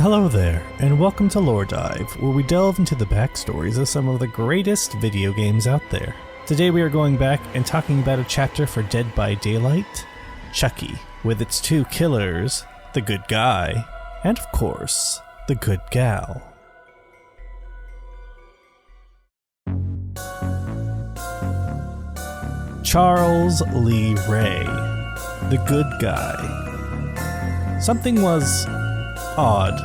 Hello there, and welcome to LoreDive, where we delve into the backstories of some of the greatest video games out there. Today we are going back and talking about a chapter for Dead by Daylight, Chucky, with its two killers, the good guy, and of course, the good gal. Charles Lee Ray, the good guy. Something was odd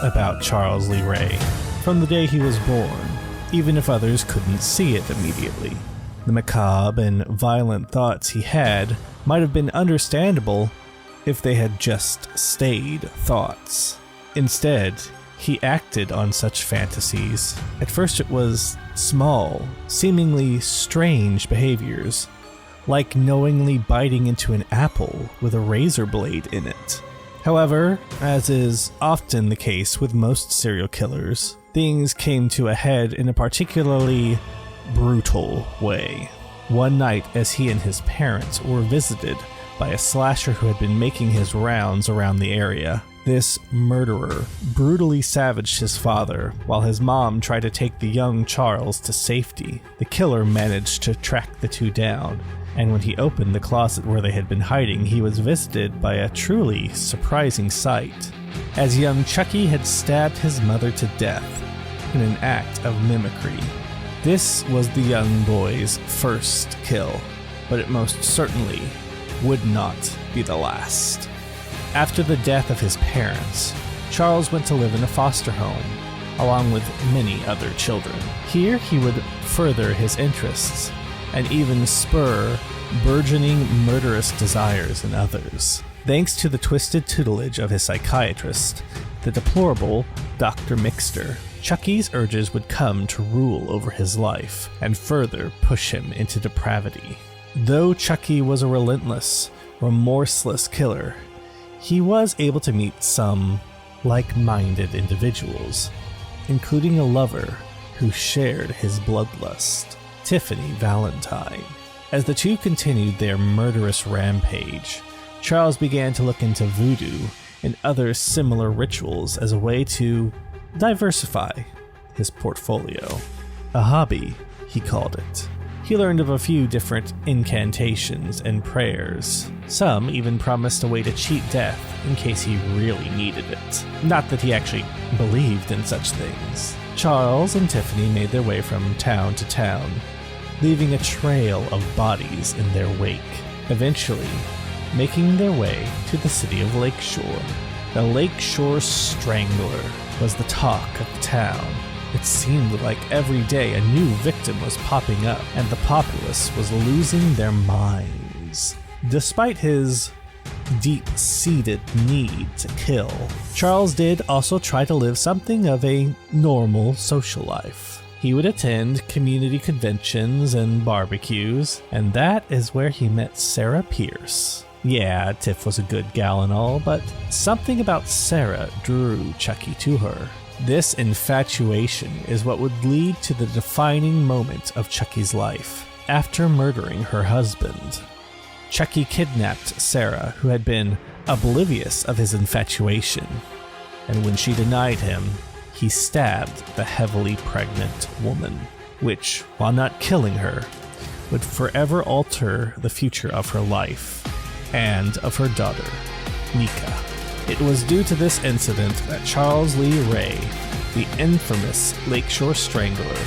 about Charles Lee Ray from the day he was born, even if others couldn't see it immediately. The macabre and violent thoughts he had might have been understandable if they had just stayed thoughts. Instead, he acted on such fantasies. At first it was small, seemingly strange behaviors, like knowingly biting into an apple with a razor blade in it. However, as is often the case with most serial killers, things came to a head in a particularly brutal way. One night, as he and his parents were visited by a slasher who had been making his rounds around the area, this murderer brutally savaged his father while his mom tried to take the young Charles to safety. The killer managed to track the two down, and when he opened the closet where they had been hiding, he was visited by a truly surprising sight, as young Chucky had stabbed his mother to death in an act of mimicry. This was the young boy's first kill, but it most certainly would not be the last. After the death of his parents, Charles went to live in a foster home, along with many other children. Here he would further his interests, and even spur burgeoning murderous desires in others. Thanks to the twisted tutelage of his psychiatrist, the deplorable Dr. Mixter, Chucky's urges would come to rule over his life and further push him into depravity. Though Chucky was a relentless, remorseless killer, he was able to meet some like-minded individuals, including a lover who shared his bloodlust, Tiffany Valentine. As the two continued their murderous rampage, Charles began to look into voodoo and other similar rituals as a way to diversify his portfolio. A hobby, he called it. He learned of a few different incantations and prayers. Some even promised a way to cheat death in case he really needed it. Not that he actually believed in such things. Charles and Tiffany made their way from town to town, leaving a trail of bodies in their wake, eventually making their way to the city of Lakeshore. The Lakeshore Strangler was the talk of the town. It seemed like every day a new victim was popping up, and the populace was losing their minds. Despite his deep-seated need to kill, Charles did also try to live something of a normal social life. He would attend community conventions and barbecues, and that is where he met Sarah Pierce. Yeah, Tiff was a good gal and all, but something about Sarah drew Chucky to her. This infatuation is what would lead to the defining moment of Chucky's life. After murdering her husband, Chucky kidnapped Sarah, who had been oblivious of his infatuation, and when she denied him, he stabbed the heavily pregnant woman, which, while not killing her, would forever alter the future of her life and of her daughter, Nika. It was due to this incident that Charles Lee Ray, the infamous Lakeshore Strangler,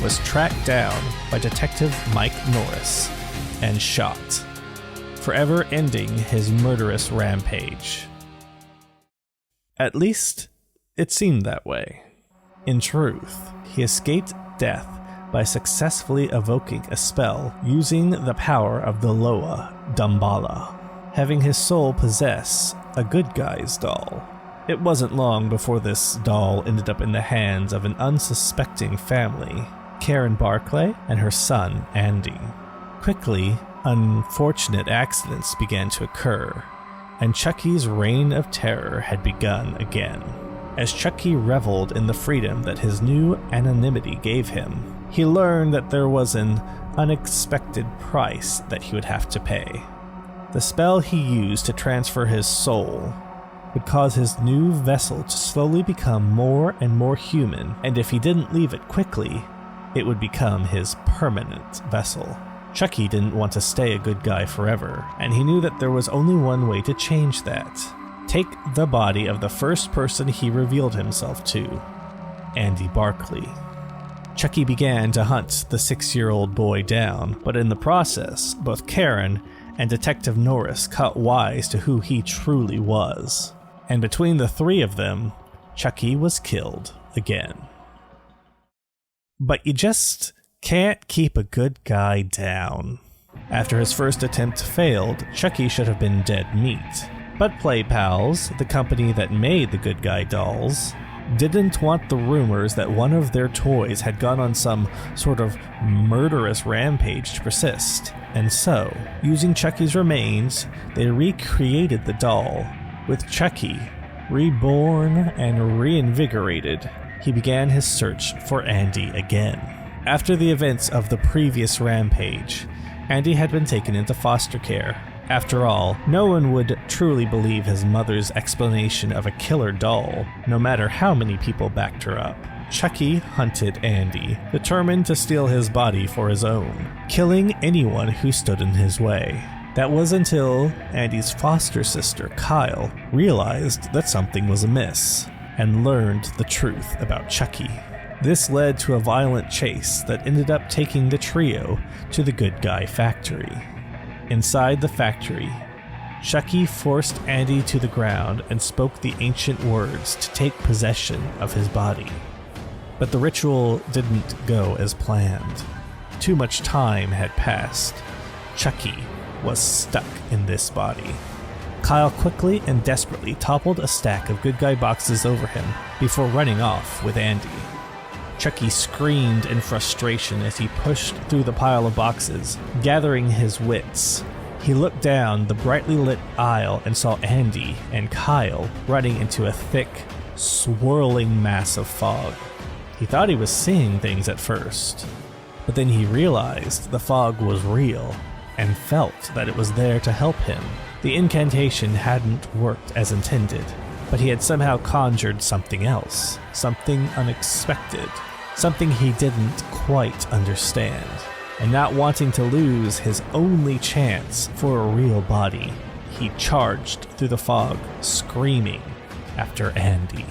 was tracked down by Detective Mike Norris and shot, forever ending his murderous rampage. At least, it seemed that way. In truth, he escaped death by successfully evoking a spell using the power of the Loa Damballa, having his soul possess a good guy's doll. It wasn't long before this doll ended up in the hands of an unsuspecting family, Karen Barclay and her son, Andy. Quickly, unfortunate accidents began to occur, and Chucky's reign of terror had begun again. As Chucky reveled in the freedom that his new anonymity gave him, he learned that there was an unexpected price that he would have to pay. The spell he used to transfer his soul would cause his new vessel to slowly become more and more human, and if he didn't leave it quickly, it would become his permanent vessel. Chucky didn't want to stay a good guy forever, and he knew that there was only one way to change that. Take the body of the first person he revealed himself to, Andy Barkley. Chucky began to hunt the 6-year-old boy down, but in the process, both Karen and Detective Norris caught wise to who he truly was. And between the three of them, Chucky was killed again. But you just can't keep a good guy down. After his first attempt failed, Chucky should have been dead meat. But Play Pals, the company that made the good guy dolls, didn't want the rumors that one of their toys had gone on some sort of murderous rampage to persist. And so, using Chucky's remains, they recreated the doll. With Chucky reborn and reinvigorated, he began his search for Andy again. After the events of the previous rampage, Andy had been taken into foster care. After all, no one would truly believe his mother's explanation of a killer doll, no matter how many people backed her up. Chucky hunted Andy, determined to steal his body for his own, killing anyone who stood in his way. That was until Andy's foster sister, Kyle, realized that something was amiss, and learned the truth about Chucky. This led to a violent chase that ended up taking the trio to the Good Guy factory. Inside the factory, Chucky forced Andy to the ground and spoke the ancient words to take possession of his body. But the ritual didn't go as planned. Too much time had passed. Chucky was stuck in this body. Kyle quickly and desperately toppled a stack of Good Guy boxes over him before running off with Andy. Chucky screamed in frustration as he pushed through the pile of boxes, gathering his wits. He looked down the brightly lit aisle and saw Andy and Kyle running into a thick, swirling mass of fog. He thought he was seeing things at first, but then he realized the fog was real and felt that it was there to help him. The incantation hadn't worked as intended, but he had somehow conjured something else, something unexpected, something he didn't quite understand. And not wanting to lose his only chance for a real body, he charged through the fog, screaming after Andy.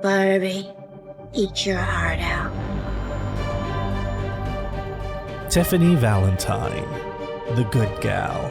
Barbie, eat your heart out. Tiffany Valentine, the good gal.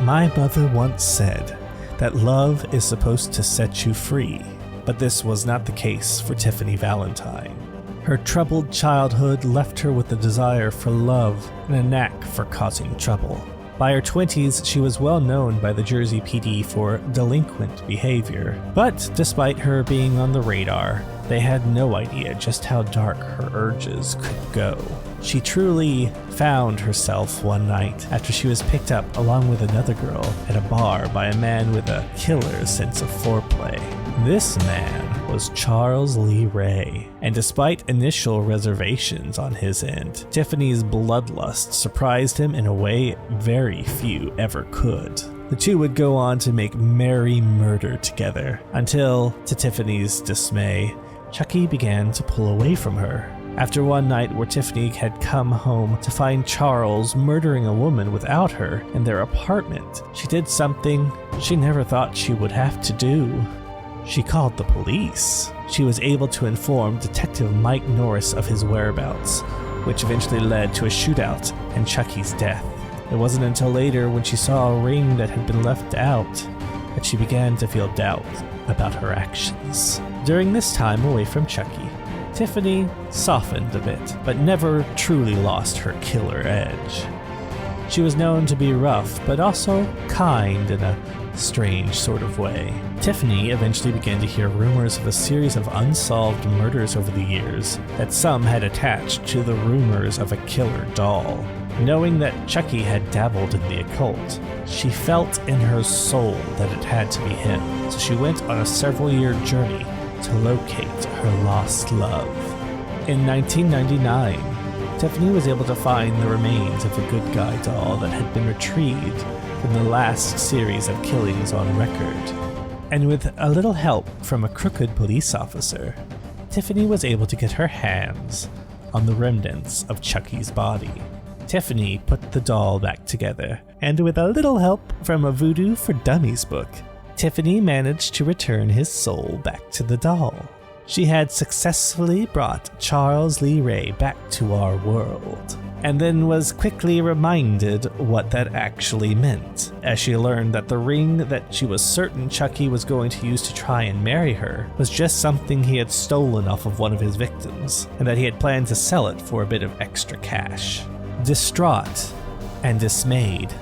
My mother once said that love is supposed to set you free, but this was not the case for Tiffany Valentine. Her troubled childhood left her with a desire for love and a knack for causing trouble. By her 20s, she was well known by the Jersey PD for delinquent behavior, but despite her being on the radar, they had no idea just how dark her urges could go. She truly found herself one night after she was picked up along with another girl at a bar by a man with a killer sense of foreplay. This man was Charles Lee Ray, and despite initial reservations on his end, Tiffany's bloodlust surprised him in a way very few ever could. The two would go on to make merry murder together, until, to Tiffany's dismay, Chucky began to pull away from her. After one night where Tiffany had come home to find Charles murdering a woman without her in their apartment, she did something she never thought she would have to do. She called the police. She was able to inform Detective Mike Norris of his whereabouts, which eventually led to a shootout and Chucky's death. It wasn't until later, when she saw a ring that had been left out, that she began to feel doubt about her actions. During this time away from Chucky, Tiffany softened a bit, but never truly lost her killer edge. She was known to be rough, but also kind in a strange sort of way. Tiffany eventually began to hear rumors of a series of unsolved murders over the years that some had attached to the rumors of a killer doll. Knowing that Chucky had dabbled in the occult, she felt in her soul that it had to be him, so she went on a several-year journey to locate her lost love. In 1999, Tiffany was able to find the remains of a good guy doll that had been retrieved from the last series of killings on record. And with a little help from a crooked police officer, Tiffany was able to get her hands on the remnants of Chucky's body. Tiffany put the doll back together, and with a little help from a Voodoo for Dummies book, Tiffany managed to return his soul back to the doll. She had successfully brought Charles Lee Ray back to our world, and then was quickly reminded what that actually meant, as she learned that the ring that she was certain Chucky was going to use to try and marry her was just something he had stolen off of one of his victims, and that he had planned to sell it for a bit of extra cash. Distraught and dismayed,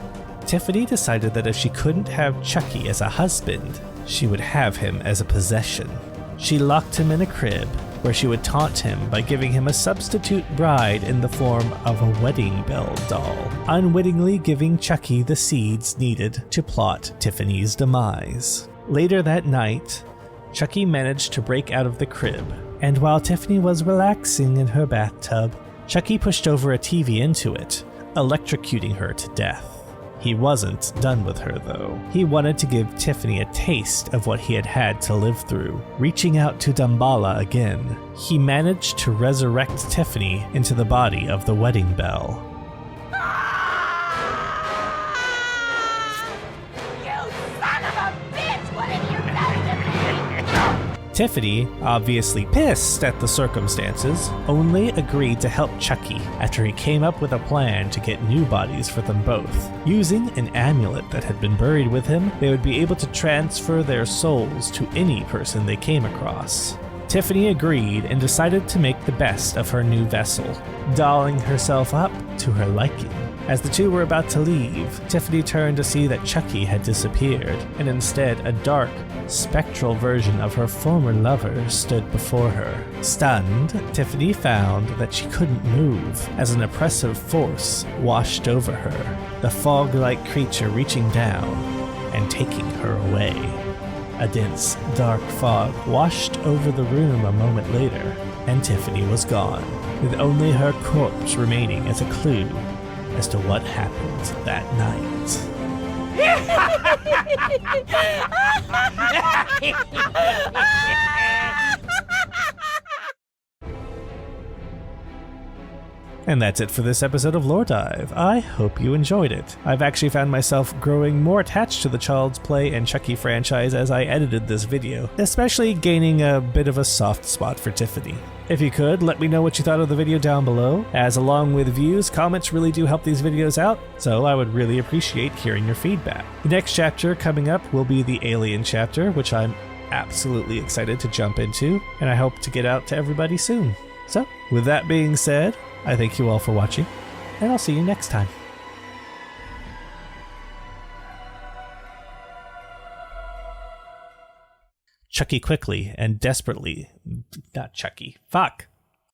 Tiffany decided that if she couldn't have Chucky as a husband, she would have him as a possession. She locked him in a crib, where she would taunt him by giving him a substitute bride in the form of a wedding bell doll, unwittingly giving Chucky the seeds needed to plot Tiffany's demise. Later that night, Chucky managed to break out of the crib, and while Tiffany was relaxing in her bathtub, Chucky pushed over a TV into it, electrocuting her to death. He wasn't done with her, though. He wanted to give Tiffany a taste of what he had had to live through. Reaching out to Damballa again, he managed to resurrect Tiffany into the body of the wedding bell. Tiffany, obviously pissed at the circumstances, only agreed to help Chucky after he came up with a plan to get new bodies for them both. Using an amulet that had been buried with him, they would be able to transfer their souls to any person they came across. Tiffany agreed and decided to make the best of her new vessel, dolling herself up to her liking. As the two were about to leave, Tiffany turned to see that Chucky had disappeared, and instead a dark, spectral version of her former lover stood before her. Stunned, Tiffany found that she couldn't move as an oppressive force washed over her, the fog-like creature reaching down and taking her away. A dense, dark fog washed over the room a moment later, and Tiffany was gone, with only her corpse remaining as a clue as to what happened that night. And that's it for this episode of LoreDive. I hope you enjoyed it. I've actually found myself growing more attached to the Child's Play and Chucky franchise as I edited this video, especially gaining a bit of a soft spot for Tiffany. If you could, let me know what you thought of the video down below, as along with views, comments really do help these videos out, so I would really appreciate hearing your feedback. The next chapter coming up will be the Alien chapter, which I'm absolutely excited to jump into, and I hope to get out to everybody soon. So, with that being said, I thank you all for watching, and I'll see you next time. Chucky quickly and desperately... Not Chucky. Fuck!